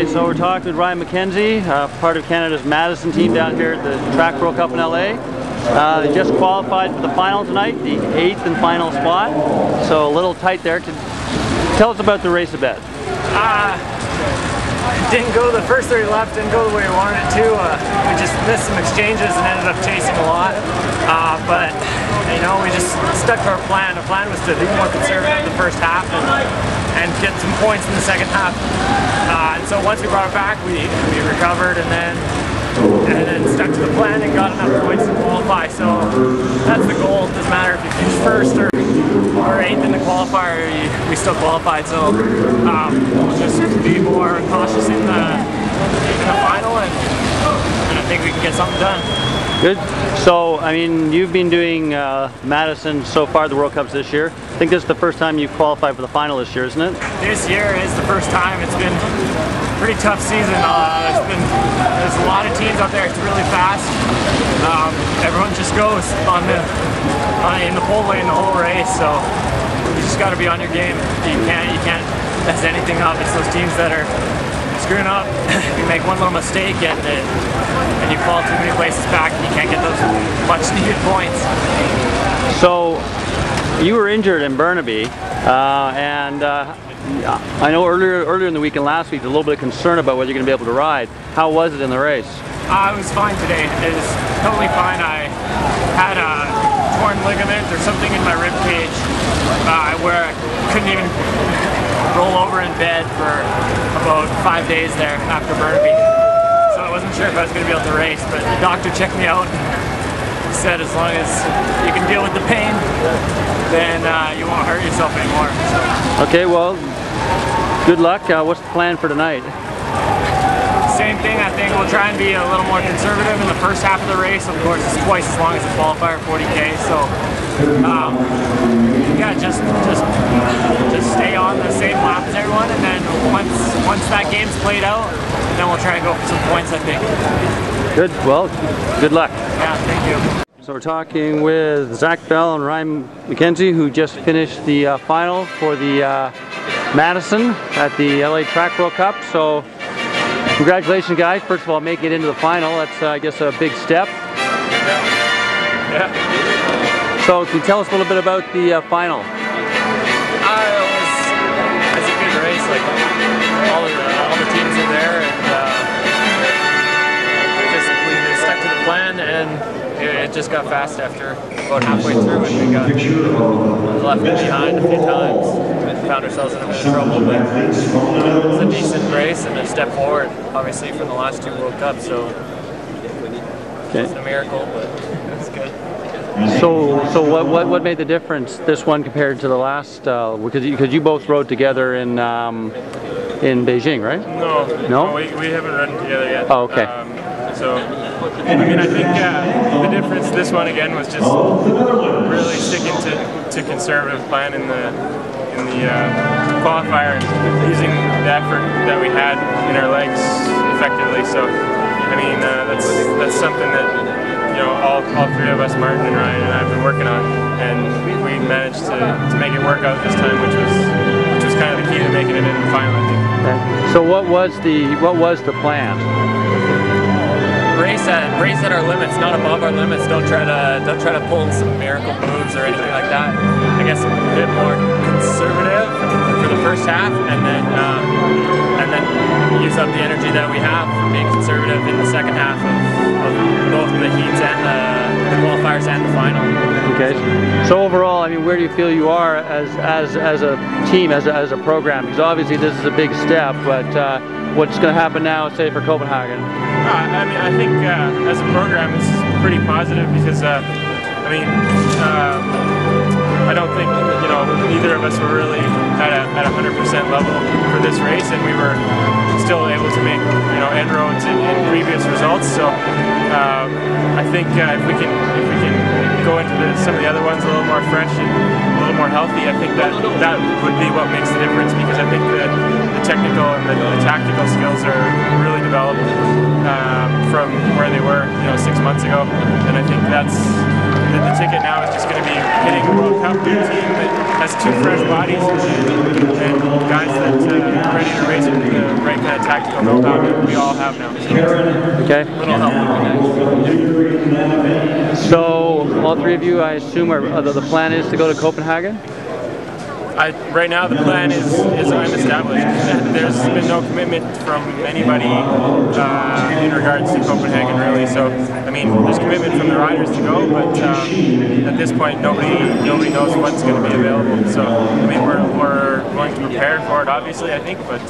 Okay, so we're talking with Ryan MacKenzie, part of Canada's Madison team down here at the Track World Cup in LA. They just qualified for the final tonight, the 8th and final spot. So a little tight there. Tell us about the race a bit. Didn't go the first 30 laps, didn't go the way we wanted it to. We just missed some exchanges and ended up chasing a lot. But you know, we just stuck to our plan. The plan was to be more conservative in the first half and get some points in the second half. And so once we brought it back, we recovered and then stuck to the plan and got enough points to qualify. So that's the goal. It doesn't matter if you finish first or 8th in the qualifier, we still qualified. So we'll just be more cautious in the final, and I think we can get something done. Good. So, I mean, you've been doing Madison so far, the World Cups this year. I think this is the first time you've qualified for the final this year, isn't it? This year is the first time. It's been a pretty tough season. There's a lot of teams out there. It's really fast. Everyone just goes in the pole lane the whole race. So you just got to be on your game. You can't mess anything up. It's those teams that are screwing up. You make one little mistake and you fall too many places back and you can't get those much needed points. So you were injured in Burnaby, and I know earlier in the week and last week, there was a little bit of concern about whether you're going to be able to ride. How was it in the race? It was fine today. It was totally fine. I had a torn ligament or something in my rib cage where I couldn't even roll over in bed for about 5 days there after Burnaby. So I wasn't sure if I was going to be able to race, but the doctor checked me out. He said as long as you can deal with the pain, then you won't hurt yourself anymore. So. Okay, well, good luck. What's the plan for tonight? Same thing. I think we'll try and be a little more conservative in the first half of the race. Of course, it's twice as long as the qualifier, 40K. So, yeah, just stay on the same lap as everyone, and then once that game's played out, then we'll try and go for some points, I think. Good. Well, good luck. Yeah, thank you. So we're talking with Zach Bell and Ryan MacKenzie, who just finished the final for the Madison at the LA Track World Cup. So congratulations, guys. First of all, making it into the final. That's, I guess, a big step. Yeah. So can you tell us a little bit about the final? It was a good race. Like all the teams are there, and we stuck to the plan, and it just got fast after about halfway through, and we got left behind a few times. We found ourselves in a bit of trouble, but it was a decent race and a step forward, obviously, from the last 2 World Cups. So it's a miracle, but it's good. So what made the difference this one compared to the last? Because you both rode together in Beijing, right? No, we haven't ridden together yet. Oh, okay. So I mean, I think the difference this one again was just really sticking to conservative plan in the qualifier and using the effort that we had in our legs effectively. So I mean, that's something that, you know, all 3 of us, Martin and Ryan and I, have been working on, and we managed to make it work out this time, which was kind of the key to making it in the final, I think. Okay. So what was the plan? Race at our limits, not above our limits. Don't try to pull some miracle moves or anything like that. I guess a bit more conservative for the first half, and then use up the energy that we have from being conservative in the second half of both the heats and the qualifiers and the final. Okay. So overall, I mean, where do you feel you are as a team, as a program? Because obviously this is a big step, but what's going to happen now, say, for Copenhagen? I mean, I think as a program, this is pretty positive because I don't think, you know, either of us were really at 100% level for this race, and we were still able to make, you know, inroads in previous results. So I think if we can go into some of the other ones a little more fresh and a little more healthy, I think that would be what makes the difference, because I think the technical and the tactical skills are really developed from where they were, you know, 6 months ago, and I think that's the ticket now is just going to be hitting a World Cup team that has 2 fresh bodies and guys that are ready to race with the right kind of tactical know-how that we all have now. Okay. Little help would be nice. So all 3 of you, I assume, the plan is to go to Copenhagen? Right now the plan is unestablished. There's been no commitment from anybody in regards to Copenhagen really. So I mean, there's commitment from the riders to go, but at this point nobody knows what's going to be available. So I mean, we're going to prepare for it, obviously, I think, but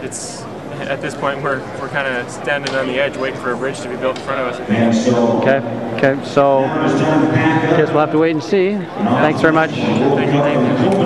it's at this point we're kind of standing on the edge, waiting for a bridge to be built in front of us, I think. Okay. So I guess we'll have to wait and see. Thanks very much. Thank you.